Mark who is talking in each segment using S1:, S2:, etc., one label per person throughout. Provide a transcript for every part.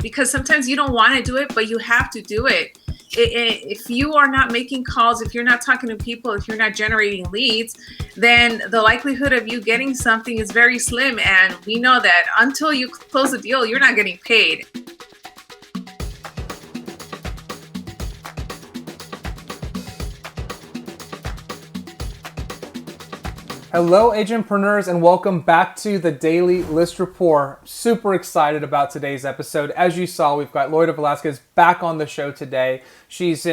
S1: because sometimes you don't want to do it, but you have to do it. If you are not making calls, if you're not talking to people, if you're not generating leads, then the likelihood of you getting something is very slim. And we know that until you close a deal, you're not getting paid.
S2: Hello, agentpreneurs, and welcome back to the Daily List Report. Super excited about today's episode. As you saw, we've got Loida Velasquez back on the show today. She's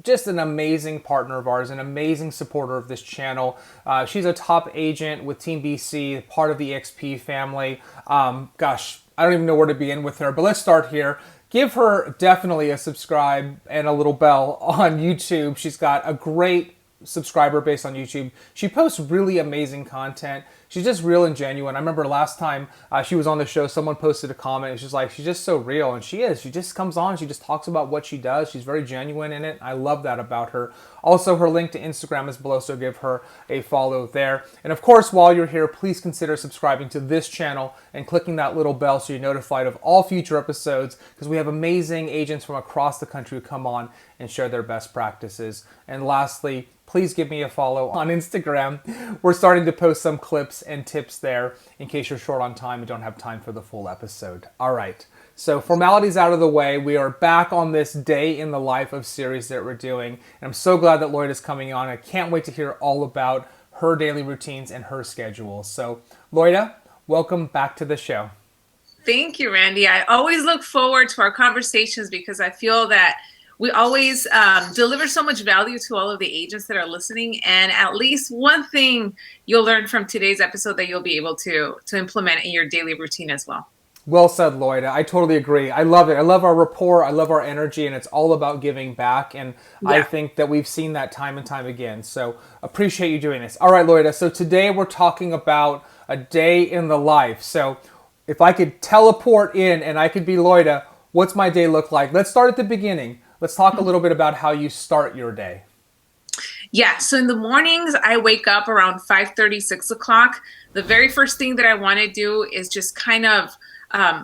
S2: just an amazing partner of ours, an amazing supporter of this channel. She's a top agent with Team BC, part of the EXP family. Gosh, I don't even know where to begin with her, but let's start here. Give her definitely a subscribe and a little bell on YouTube. She's got a great subscriber base on YouTube. She posts really amazing content. She's just real and genuine. I remember last time she was on the show, someone posted a comment. It's just like, she's just so real, and she is. She just comes on, she just talks about what she does. She's very genuine in it. I love that about her. Also, her link to Instagram is below, so give her a follow there. And of course, while you're here, please consider subscribing to this channel and clicking that little bell so you're notified of all future episodes, because we have amazing agents from across the country who come on and share their best practices. And lastly, please give me a follow on Instagram. We're starting to post some clips and tips there in case you're short on time and don't have time for the full episode. All right, so formalities out of the way. We are back on this day in the life of series that we're doing. And I'm so glad that Loida is coming on. I can't wait to hear all about her daily routines and her schedule. So Loida, welcome back to the show.
S1: Thank you, Randy. I always look forward to our conversations because I feel that we always deliver so much value to all of the agents that are listening, and at least one thing you'll learn from today's episode that you'll be able to implement in your daily routine as well.
S2: Well said, Loida. I totally agree. I love it. I love our rapport. I love our energy, and it's all about giving back. And yeah, I think that we've seen that time and time again. So appreciate you doing this. All right, Loida. So today we're talking about a day in the life. So if I could teleport in and I could be Loida, what's my day look like? Let's start at the beginning. Let's talk a little bit about how you start your day.
S1: Yeah, so in the mornings, I wake up around 5:30, 6 o'clock. The very first thing that I want to do is just kind of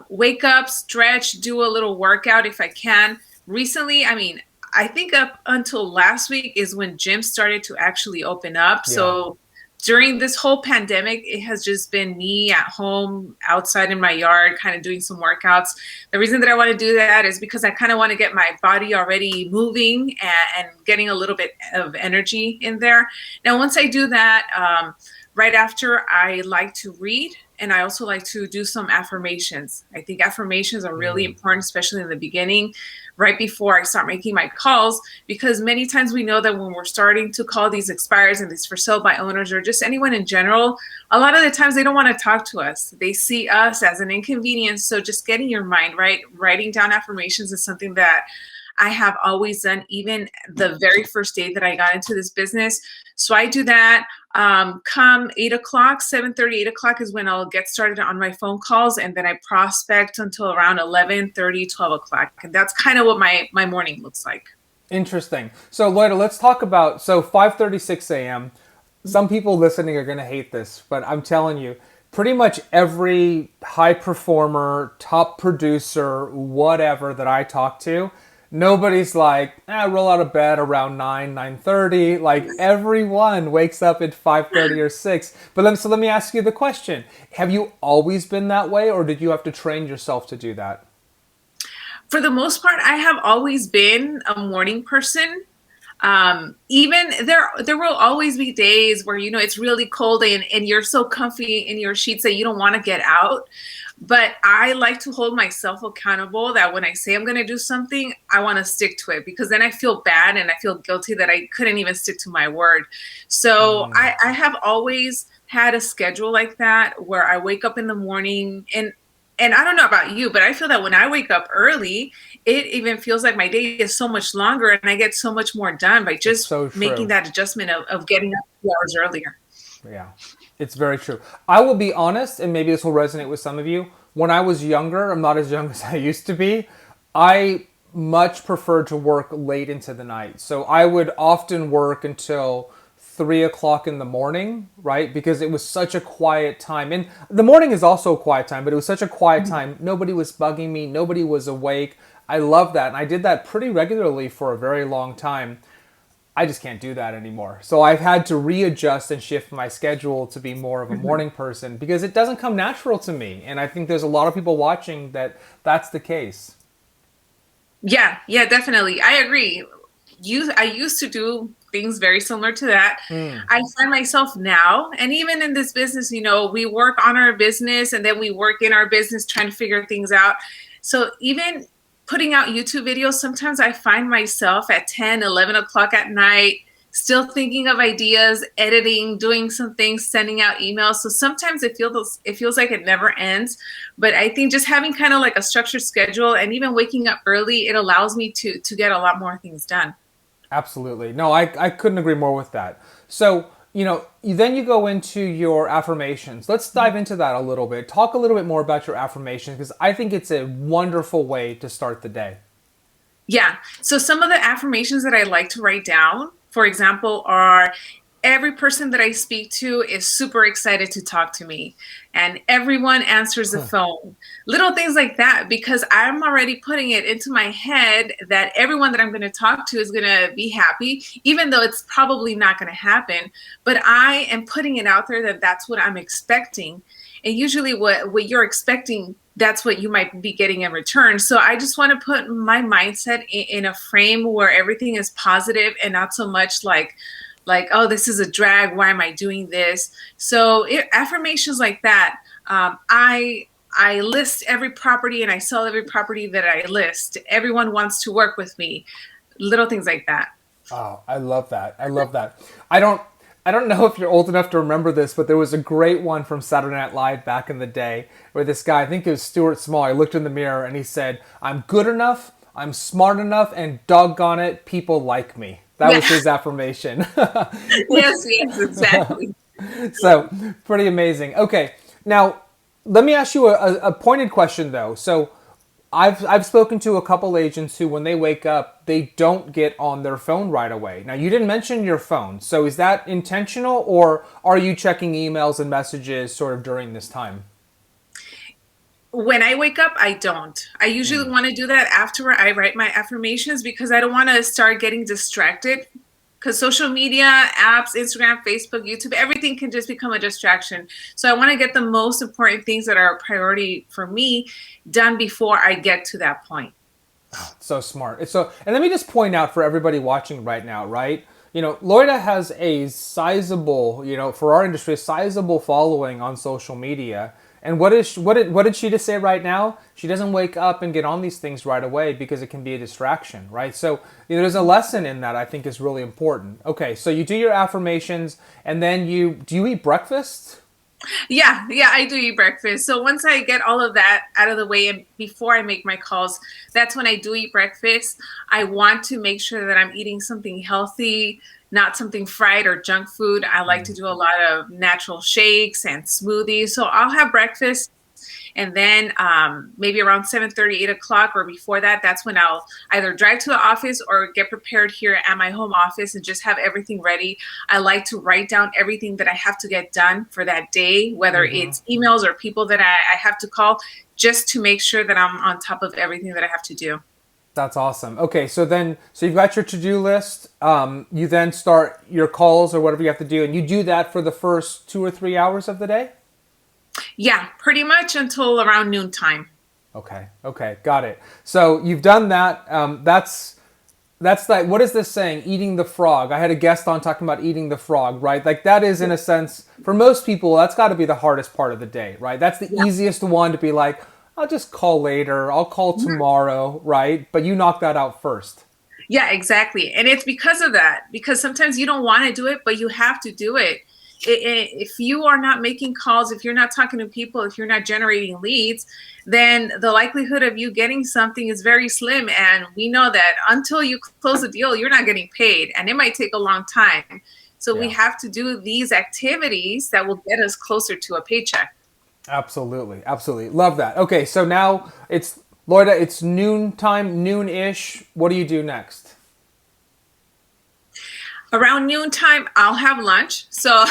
S1: wake up, stretch, do a little workout if I can. Recently, I think up until last week is when gyms started to actually open up. Yeah. So during this whole pandemic, it has just been me at home, outside in my yard, kind of doing some workouts. The reason that I want to do that is because I kind of want to get my body already moving and getting a little bit of energy in there. Now, once I do that, right after, I like to read, and I also like to do some affirmations. I think affirmations are really important, especially in the beginning, right before I start making my calls, because many times we know that when we're starting to call these expires and these for sale by owners or just anyone in general, a lot of the times they don't want to talk to us. They see us as an inconvenience. So just getting your mind right, writing down affirmations is something that I have always done, even the very first day that I got into this business. So I do that. Come 8 o'clock, 7:30, 8 o'clock is when I'll get started on my phone calls, and then I prospect until around 11:30, 12 o'clock. And that's kind of what my morning looks like.
S2: Interesting. So Loida, let's talk about, 5:36 a.m. Some people listening are going to hate this, but I'm telling you, pretty much every high performer, top producer, whatever that I talk to, nobody's like, roll out of bed around 9:30. Like, everyone wakes up at 5:30 or 6. But let me ask you the question. Have you always been that way, or did you have to train yourself to do that?
S1: For the most part, I have always been a morning person. Even there will always be days where, it's really cold and you're so comfy in your sheets that you don't want to get out. But I like to hold myself accountable that when I say I'm going to do something, I want to stick to it, because then I feel bad and I feel guilty that I couldn't even stick to my word. So I have always had a schedule like that where I wake up in the morning, and I don't know about you, but I feel that when I wake up early, it even feels like my day is so much longer and I get so much more done by just making that adjustment of getting up 2 hours earlier.
S2: Yeah, it's very true. I will be honest, and maybe this will resonate with some of you. When I was younger, I'm not as young as I used to be, I much preferred to work late into the night. So I would often work until 3 o'clock in the morning, right? Because it was such a quiet time. And the morning is also a quiet time, but it was such a quiet time. Nobody was bugging me. Nobody was awake. I love that. And I did that pretty regularly for a very long time. I just can't do that anymore. So I've had to readjust and shift my schedule to be more of a morning person because it doesn't come natural to me. And I think there's a lot of people watching that that's the case.
S1: Yeah, yeah, definitely. I agree. I used to do things very similar to that.
S2: Mm.
S1: I find myself now, and even in this business, we work on our business and then we work in our business trying to figure things out. So even putting out YouTube videos, sometimes I find myself at 10, 11 o'clock at night, still thinking of ideas, editing, doing some things, sending out emails. So sometimes it feels like it never ends. But I think just having kind of like a structured schedule and even waking up early, it allows me to get a lot more things done.
S2: Absolutely. No, I couldn't agree more with that. So, then you go into your affirmations. Let's dive into that a little bit. Talk a little bit more about your affirmations because I think it's a wonderful way to start the day.
S1: Yeah. So some of the affirmations that I like to write down, for example, are every person that I speak to is super excited to talk to me, and everyone answers the phone. Little things like that, because I'm already putting it into my head that everyone that I'm going to talk to is going to be happy, even though it's probably not going to happen. But I am putting it out there that that's what I'm expecting. And usually what you're expecting, that's what you might be getting in return. So I just want to put my mindset in a frame where everything is positive and not so much like, oh, this is a drag, why am I doing this? So affirmations like that. I list every property and I sell every property that I list. Everyone wants to work with me. Little things like that.
S2: Oh, I love that. I love that. I don't know if you're old enough to remember this, but there was a great one from Saturday Night Live back in the day where this guy, I think it was Stuart Small, he looked in the mirror and he said, "I'm good enough, I'm smart enough, and doggone it, people like me." That was his affirmation.
S1: Yes, yes, exactly.
S2: So, pretty amazing. Okay, now let me ask you a pointed question though. So, I've spoken to a couple agents who, when they wake up, they don't get on their phone right away. Now, you didn't mention your phone, so is that intentional, or are you checking emails and messages sort of during this time?
S1: When I wake up, I don't. I usually want to do that after I write my affirmations because I don't want to start getting distracted. Because social media, apps, Instagram, Facebook, YouTube, everything can just become a distraction. So I want to get the most important things that are a priority for me done before I get to that point.
S2: So smart. And let me just point out for everybody watching right now, right? Loida has a sizable, for our industry, a sizable following on social media. And what did she just say right now? She doesn't wake up and get on these things right away because it can be a distraction, right? So there's a lesson in that I think is really important. Okay, so you do your affirmations, and then do you eat breakfast?
S1: Yeah, yeah, I do eat breakfast. So once I get all of that out of the way and before I make my calls, that's when I do eat breakfast. I want to make sure that I'm eating something healthy, not something fried or junk food. I like to do a lot of natural shakes and smoothies. So I'll have breakfast, and then maybe around 7:30, 8 o'clock or before that, that's when I'll either drive to the office or get prepared here at my home office and just have everything ready. I like to write down everything that I have to get done for that day, whether it's emails or people that I have to call, just to make sure that I'm on top of everything that I have to do.
S2: That's awesome. Okay, so you've got your to-do list. You then start your calls or whatever you have to do, and you do that for the first 2 or 3 hours of the day?
S1: Yeah, pretty much until around noontime.
S2: Okay, got it. So you've done that. That's like, what is this saying? Eating the frog. I had a guest on talking about eating the frog, right? Like that is, in a sense, for most people, that's got to be the hardest part of the day, right? That's the easiest one to be like, I'll just call later. I'll call tomorrow, right? But you knock that out first.
S1: Yeah, exactly. And it's because of that, because sometimes you don't want to do it, but you have to do it. If you are not making calls, if you're not talking to people, if you're not generating leads, then the likelihood of you getting something is very slim. And we know that until you close a deal, you're not getting paid, and it might take a long time. So we have to do these activities that will get us closer to a paycheck.
S2: Absolutely, absolutely. Love that. Okay, so now it's, Loida, it's noon time, noon-ish. What do you do next?
S1: Around noontime, I'll have lunch. So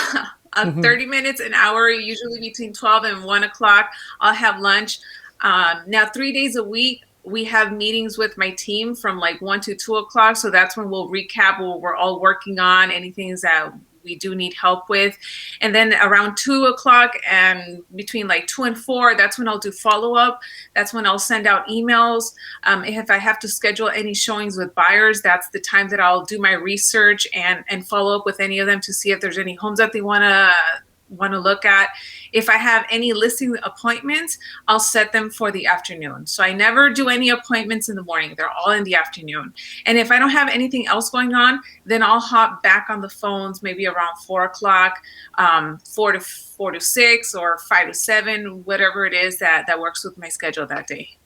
S1: 30 minutes, an hour, usually between 12 and 1 o'clock, I'll have lunch. Now, 3 days a week, we have meetings with my team from like 1 to 2 o'clock. So that's when we'll recap what we're all working on, anything that we do need help with. And then around 2 o'clock and between like 2 and 4, that's when I'll do follow up. That's when I'll send out emails. If I have to schedule any showings with buyers, that's the time that I'll do my research and follow up with any of them to see if there's any homes that they want to look at. If I have any listing appointments, I'll set them for the afternoon. So I never do any appointments in the morning. They're all in the afternoon. And if I don't have anything else going on, then I'll hop back on the phones maybe around 4 o'clock, 4 to 6 or 5 to 7, whatever it is that works with my schedule that day.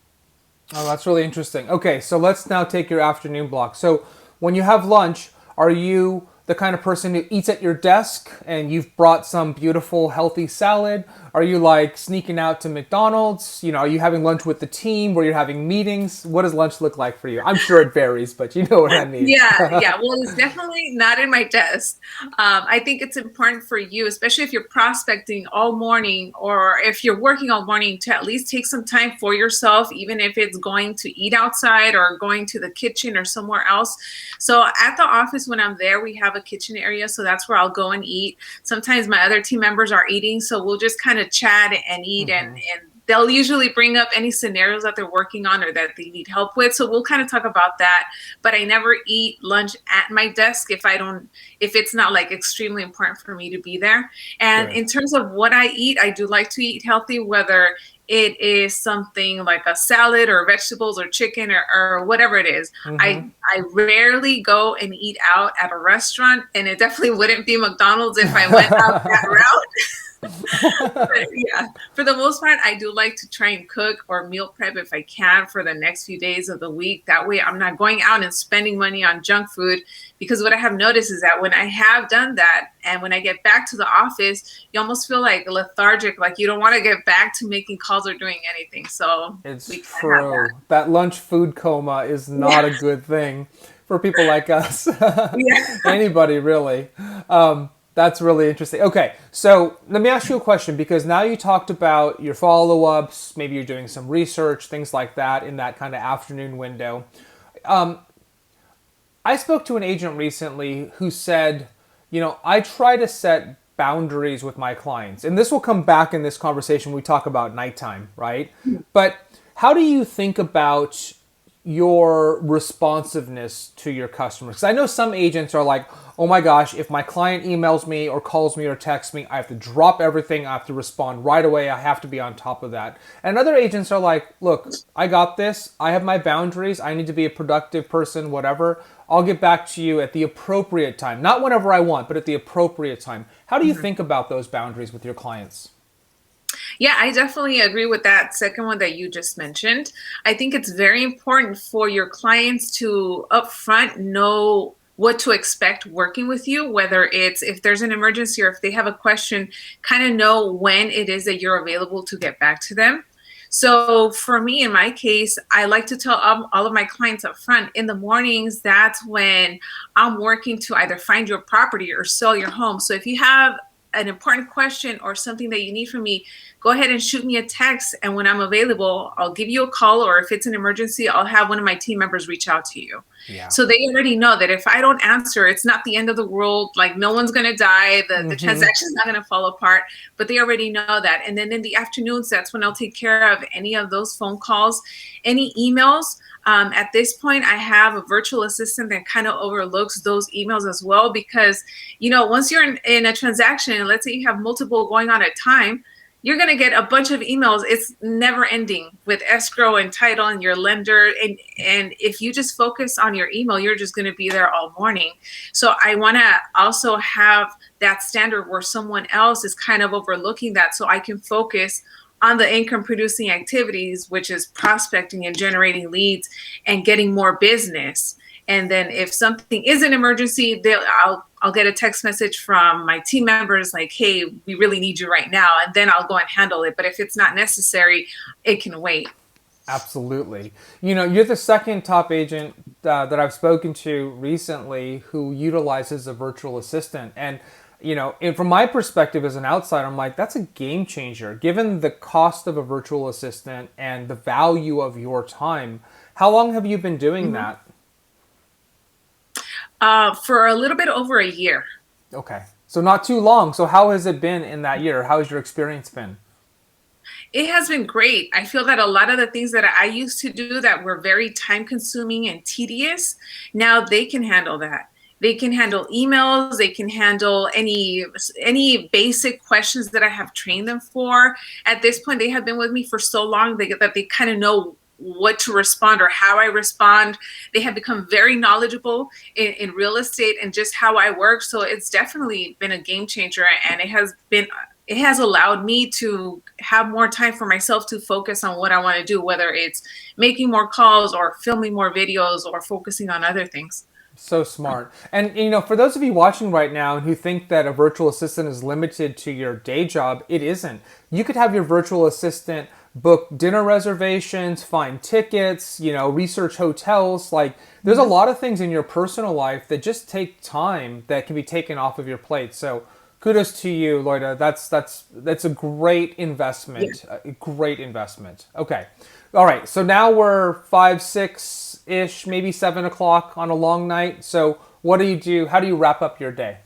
S2: Oh, that's really interesting. Okay, so let's now take your afternoon block. So when you have lunch, are you the kind of person who eats at your desk and you've brought some beautiful, healthy salad? Are you like sneaking out to McDonald's? Are you having lunch with the team where you're having meetings? What does lunch look like for you? I'm sure it varies, but you know what I mean.
S1: Yeah. Well, it's definitely not in my desk. I think it's important for you, especially if you're prospecting all morning or if you're working all morning, to at least take some time for yourself, even if it's going to eat outside or going to the kitchen or somewhere else. So at the office, when I'm there, we have a kitchen area. So that's where I'll go and eat. Sometimes my other team members are eating. So we'll just kind of chat and eat, and they'll usually bring up any scenarios that they're working on or that they need help with. So we'll kind of talk about that. But I never eat lunch at my desk if it's not like extremely important for me to be there. And
S2: Sure.
S1: in terms of what I eat, I do like to eat healthy, whether it is something like a salad or vegetables or chicken or whatever it is. I rarely go and eat out at a restaurant, and it definitely wouldn't be McDonald's if I went out that route. But yeah, for the most part, I do like to try and cook or meal prep if I can for the next few days of the week. That way I'm not going out and spending money on junk food, because what I have noticed is that when I have done that and when I get back to the office, you almost feel like lethargic, like you don't want to get back to making calls or doing anything. So
S2: It's
S1: we kind of have
S2: true. That lunch food coma is not a good thing for people like us.
S1: that.
S2: Anybody, really. That's really interesting. Okay, so let me ask you a question, because now you talked about your follow-ups, maybe you're doing some research, things like that in that kind of afternoon window. I spoke to an agent recently who said, I try to set boundaries with my clients. And this will come back in this conversation when we talk about nighttime, right? But how do you think about your responsiveness to your customers? Because I know some agents are like, oh my gosh, if my client emails me or calls me or texts me, I have to drop everything. I have to respond right away. I have to be on top of that. And other agents are like, look, I got this. I have my boundaries. I need to be a productive person, whatever. I'll get back to you at the appropriate time. Not whenever I want, but at the appropriate time. How do you think about those boundaries with your clients?
S1: Yeah, I definitely agree with that second one that you just mentioned. I think it's very important for your clients to upfront know what to expect working with you, whether it's if there's an emergency or if they have a question, kind of know when it is that you're available to get back to them. So for me, in my case, I like to tell all of my clients up front in the mornings, that's when I'm working to either find your property or sell your home. So if you have an important question or something that you need from me, go ahead and shoot me a text. And when I'm available, I'll give you a call, or if it's an emergency, I'll have one of my team members reach out to you.
S2: Yeah.
S1: So they already know that if I don't answer, it's not the end of the world. Like no one's going to die. The transaction's not going to fall apart, but they already know that. And then in the afternoons, that's when I'll take care of any of those phone calls, any emails. At this point, I have a virtual assistant that kind of overlooks those emails as well, because, once you're in a transaction, let's say you have multiple going on at a time, you're going to get a bunch of emails. It's never ending with escrow and title and your lender. And if you just focus on your email, you're just going to be there all morning. So I want to also have that standard where someone else is kind of overlooking that, so I can focus on the income producing activities, which is prospecting and generating leads and getting more business. And then if something is an emergency, I'll get a text message from my team members like, hey, we really need you right now. And then I'll go and handle it. But if it's not necessary, it can wait.
S2: Absolutely. You're the second top agent that I've spoken to recently who utilizes a virtual assistant, and from my perspective as an outsider, I'm like, that's a game changer. Given the cost of a virtual assistant and the value of your time, how long have you been doing
S1: Mhm.
S2: that?
S1: For a little bit over a year.
S2: Okay, so not too long. So how has it been in that year? How has your experience been?
S1: It has been great. I feel that a lot of the things that I used to do that were very time consuming and tedious, now they can handle that. They can handle emails, they can handle any basic questions that I have trained them for. At this point, they have been with me for so long that they kind of know what to respond or how I respond. They have become very knowledgeable in real estate and just how I work. So it's definitely been a game changer, and it has allowed me to have more time for myself to focus on what I want to do, whether it's making more calls or filming more videos or focusing on other things.
S2: So smart. And for those of you watching right now who think that a virtual assistant is limited to your day job, it isn't. You could have your virtual assistant book dinner reservations, find tickets, research hotels. Like there's a lot of things in your personal life that just take time that can be taken off of your plate. So kudos to you, Loida. That's a great
S1: Yeah.
S2: investment. A great investment. Okay. All right. So now we're 5, 6 ish, maybe 7 o'clock on a long night. So what do you do? How do you wrap up your day?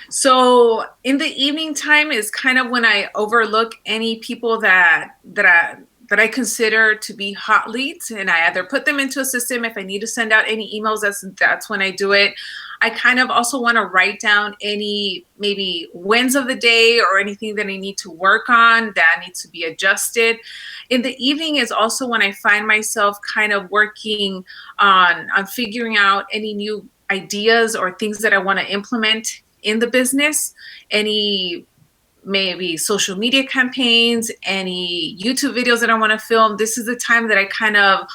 S1: So in the evening time is kind of when I overlook any people that I consider to be hot leads, and I either put them into a system. If I need to send out any emails, that's when I do it. I kind of also want to write down any maybe wins of the day or anything that I need to work on that needs to be adjusted. In the evening is also when I find myself kind of working on figuring out any new ideas or things that I want to implement in the business, any maybe social media campaigns, any YouTube videos that I want to film. This is the time that I kind of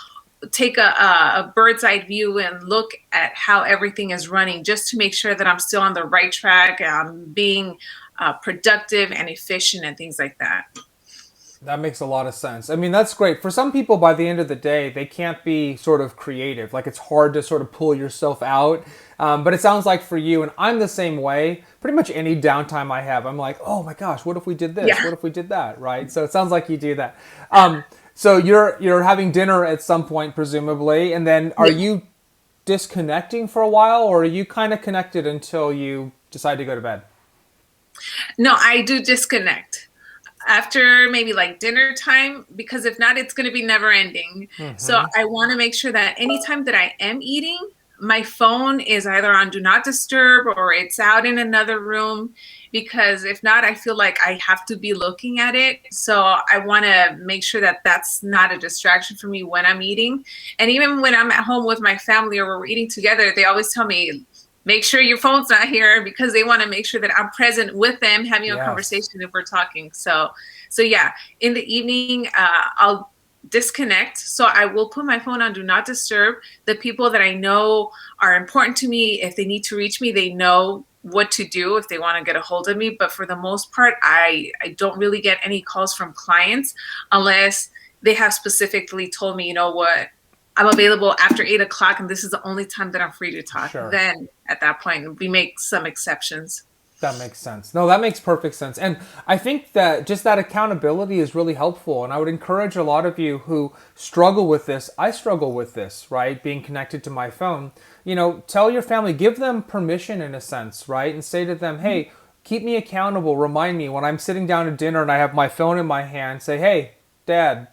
S1: take a bird's eye view and look at how everything is running just to make sure that I'm still on the right track, being productive and efficient and things like that.
S2: That makes a lot of sense. I mean, that's great. For some people, by the end of the day, they can't be sort of creative. Like it's hard to sort of pull yourself out. But it sounds like for you, and I'm the same way, pretty much any downtime I have, I'm like, oh my gosh, what if we did this?
S1: Yeah.
S2: What if we did that? Right? So it sounds like you do that. So you're having dinner at some point, presumably, and then are
S1: Yeah.
S2: you disconnecting for a while, or are you kind of connected until you decide to go to bed?
S1: No, I do disconnect after maybe like dinner time, because if not, it's going to be never ending. So
S2: Hmm.
S1: I want to make sure that anytime that I am eating, my phone is either on do not disturb or it's out in another room, because if not, I feel like I have to be looking at it. So I want to make sure that that's not a distraction for me when I'm eating. And even when I'm at home with my family or we're eating together, they always tell me, make sure your phone's not here, because they want to make sure that I'm present with them having a
S2: Yes.
S1: conversation if we're talking. So yeah, in the evening, I'll disconnect. So I will put my phone on do not disturb. The people that I know are important to me, if they need to reach me, they know what to do if they want to get a hold of me. But for the most part, I don't really get any calls from clients unless they have specifically told me, you know what, I'm available after 8 o'clock and this is the only time that I'm free to talk.
S2: Sure.
S1: Then at that point, we make some exceptions.
S2: That makes sense. No, that makes perfect sense. And I think that just that accountability is really helpful. And I would encourage a lot of you who struggle with this. I struggle with this, right? Being connected to my phone. Tell your family, give them permission in a sense, right? And say to them, hey, keep me accountable. Remind me when I'm sitting down to dinner and I have my phone in my hand, say, hey, dad,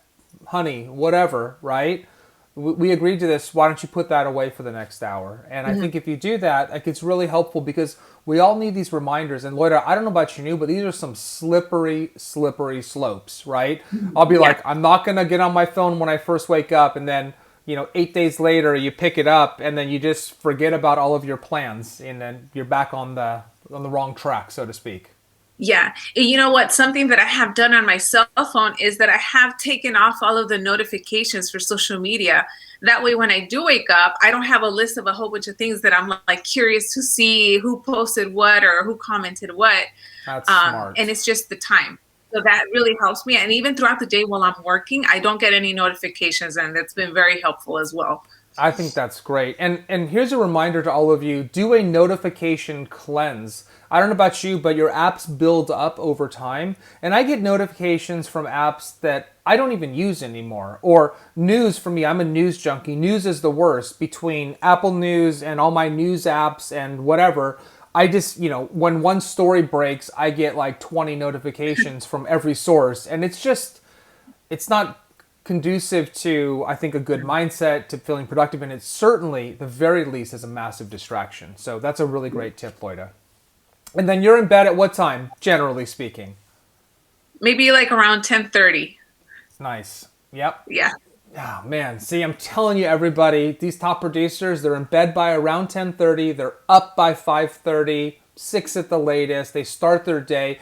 S2: honey, whatever, right? We agreed to this. Why don't you put that away for the next hour? And I
S1: Mhm.
S2: think if you do that, like it's really helpful because we all need these reminders. And Loida, I don't know about you, but these are some slippery, slippery slopes, right? I'll be
S1: Yeah.
S2: like, I'm not gonna get on my phone when I first wake up, and then 8 days later you pick it up, and then you just forget about all of your plans, and then you're back on the wrong track, so to speak.
S1: Yeah. And you know what? Something that I have done on my cell phone is that I have taken off all of the notifications for social media. That way, when I do wake up, I don't have a list of a whole bunch of things that I'm like curious to see who posted what or who commented what.
S2: That's
S1: And
S2: smart.
S1: it's just the time. So that really helps me. And even throughout the day while I'm working, I don't get any notifications. And that's been very helpful as well.
S2: I think that's great. And here's a reminder to all of you, do a notification cleanse. I don't know about you, but your apps build up over time. And I get notifications from apps that I don't even use anymore. Or news for me, I'm a news junkie. News is the worst between Apple News and all my news apps and whatever. I just, when one story breaks, I get like 20 notifications from every source. And it's not conducive to, I think, a good mindset, to feeling productive, and it's certainly, the very least, is a massive distraction. So that's a really great tip, Loida. And then you're in bed at what time, generally speaking?
S1: Maybe like around 10:30.
S2: Nice. Yep.
S1: Yeah.
S2: Oh, man. See, I'm telling you, everybody, these top producers, they're in bed by around 10:30. They're up by 5:30, 6 at the latest. They start their day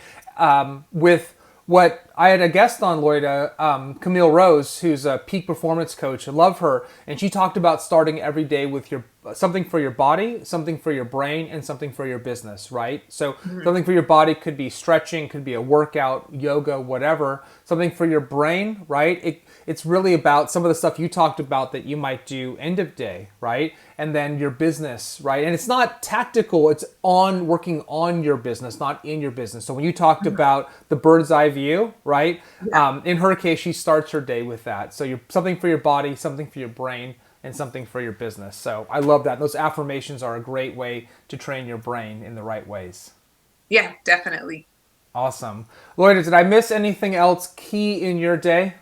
S2: with what I had a guest on, Loida, Camille Rose, who's a peak performance coach. I love her. And she talked about starting every day with something for your body, something for your brain, and something for your business, right? So something for your body could be stretching, could be a workout, yoga, whatever. Something for your brain, right? It's really about some of the stuff you talked about that you might do end of day, right? And then your business, right? And it's not tactical, it's working on your business, not in your business. So when you talked about the bird's eye view, right? In her case, she starts her day with that. So you're something for your body, something for your brain, and something for your business. So I love that. Those affirmations are a great way to train your brain in the right ways.
S1: Yeah, definitely.
S2: Awesome. Loida, did I miss anything else key in your day?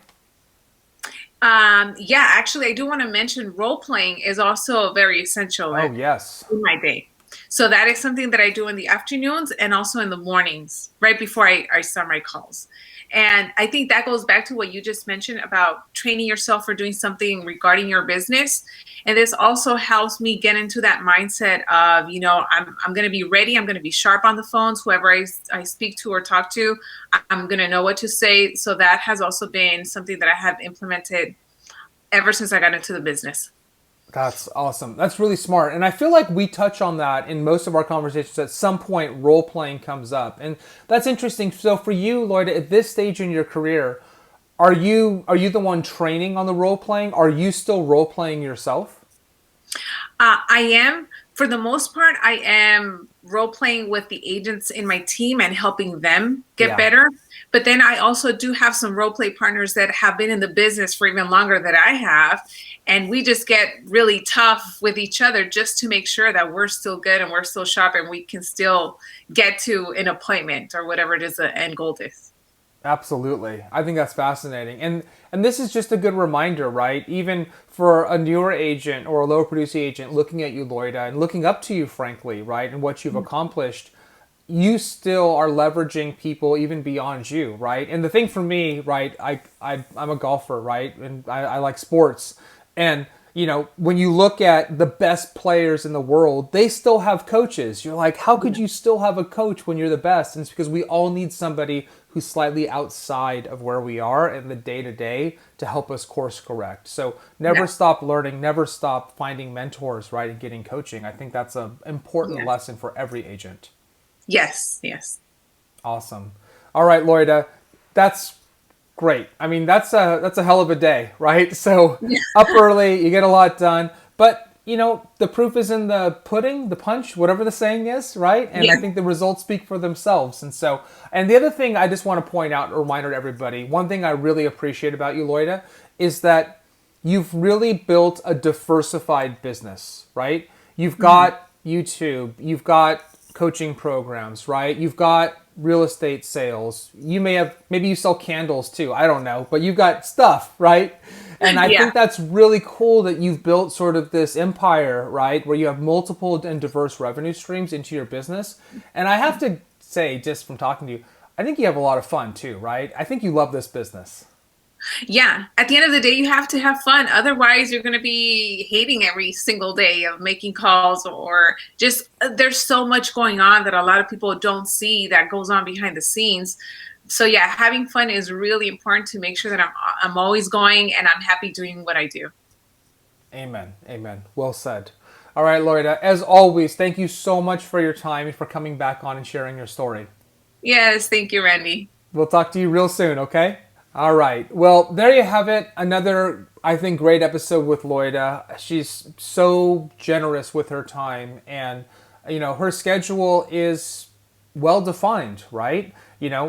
S1: Yeah, actually, I do want to mention role playing is also very essential
S2: Oh, yes.
S1: in my day. So that is something that I do in the afternoons and also in the mornings, right before I start my calls. And I think that goes back to what you just mentioned about training yourself for doing something regarding your business. And this also helps me get into that mindset of, I'm going to be ready. I'm going to be sharp on the phones. Whoever I speak to or talk to, I'm going to know what to say. So that has also been something that I have implemented ever since I got into the business.
S2: That's awesome. That's really smart. And I feel like we touch on that in most of our conversations. At some point, role playing comes up. And that's interesting. So for you, Loida, at this stage in your career, are you the one training on the role playing? Are you still role playing yourself?
S1: I am, for the most part, I am role playing with the agents in my team and helping them get
S2: Yeah.
S1: better. But then I also do have some role play partners that have been in the business for even longer than I have. And we just get really tough with each other just to make sure that we're still good and we're still sharp and we can still get to an appointment or whatever it is the end goal is.
S2: Absolutely. I think that's fascinating. And this is just a good reminder, right? Even for a newer agent or a lower producing agent looking at you, Loida, and looking up to you, frankly, right? And what you've accomplished, you still are leveraging people even beyond you, right? And the thing for me, right, I'm a golfer, right? And I like sports. And when you look at the best players in the world, they still have coaches. You're like, how could you still have a coach when you're the best? And it's because we all need somebody who's slightly outside of where we are in the day to day to help us course correct. So never stop learning, never stop finding mentors, right, and getting coaching. I think that's an important lesson for every agent.
S1: Yes, yes.
S2: Awesome. All right, Loida, that's great. I mean, that's a hell of a day, right? So up early, you get a lot done, but the proof is in the pudding, the punch, whatever the saying is, right? And I think the results speak for themselves. And the other thing I just want to point out, a reminder to everybody, one thing I really appreciate about you, Loida, is that you've really built a diversified business, right? You've got YouTube, you've got coaching programs, right? You've got real estate sales. Maybe you sell candles too. I don't know, but you've got stuff, right? And I think that's really cool that you've built sort of this empire, right? Where you have multiple and diverse revenue streams into your business. And I have to say, just from talking to you, I think you have a lot of fun too, right? I think you love this business.
S1: Yeah. At the end of the day, you have to have fun. Otherwise, you're going to be hating every single day of making calls or just there's so much going on that a lot of people don't see that goes on behind the scenes. So yeah, having fun is really important to make sure that I'm always going and I'm happy doing what I do.
S2: Amen. Amen. Well said. All right, Loida, as always, thank you so much for your time and for coming back on and sharing your story.
S1: Yes, thank you, Randy.
S2: We'll talk to you real soon, okay? All right. Well, there you have it. Another, I think, great episode with Loida. She's so generous with her time, and her schedule is well defined, right?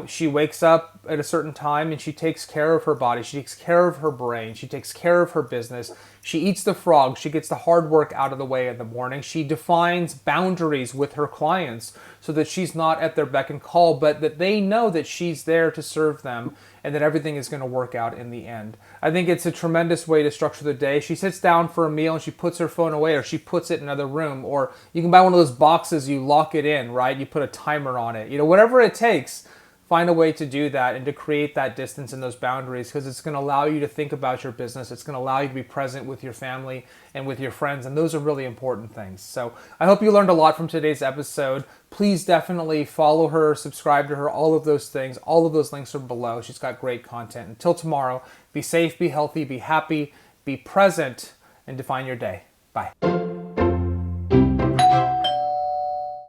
S2: She wakes up at a certain time and she takes care of her body. She takes care of her brain. She takes care of her business. She eats the frog. She gets the hard work out of the way in the morning. She defines boundaries with her clients so that she's not at their beck and call, but that they know that she's there to serve them and that everything is going to work out in the end. I think it's a tremendous way to structure the day. She sits down for a meal and she puts her phone away, or she puts it in another room, or you can buy one of those boxes, you lock it in, right? You put a timer on it. Whatever it takes, find a way to do that and to create that distance and those boundaries, because it's going to allow you to think about your business. It's going to allow you to be present with your family and with your friends, and those are really important things. So I hope you learned a lot from today's episode. Please definitely follow her, subscribe to her, all of those things. All of those links are below. She's got great content. Until tomorrow, be safe, be healthy, be happy, be present, and define your day. Bye.